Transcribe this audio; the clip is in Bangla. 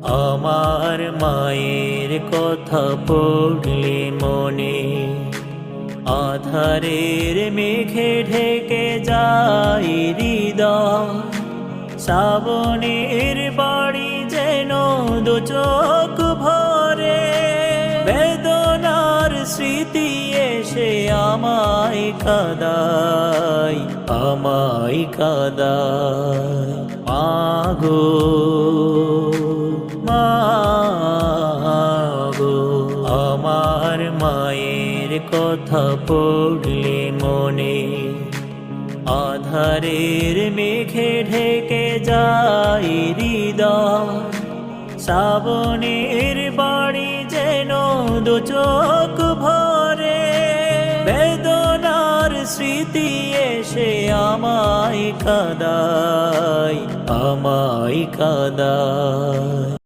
আমার মায়ের কথা পড়লে মনে আধারের মেঘে ঢেকে যায় হৃদয়। শ্রাবণের বাড়ি যেন দু চোখ ভরে, বেদনার স্মৃতি এসে আমায় কাঁদায়, আমায় কাঁদায়। মাগো মাগো, আমার মায়ের কথা পড়লে মনে আধারের মেঘে ঢেকে যায় হৃদয়। শ্রাবণের বাড়ি যেন দু চোখ ভরে, বেদনার স্মৃতি এসে আমায় কাঁদায়, আমায় কাঁদায়।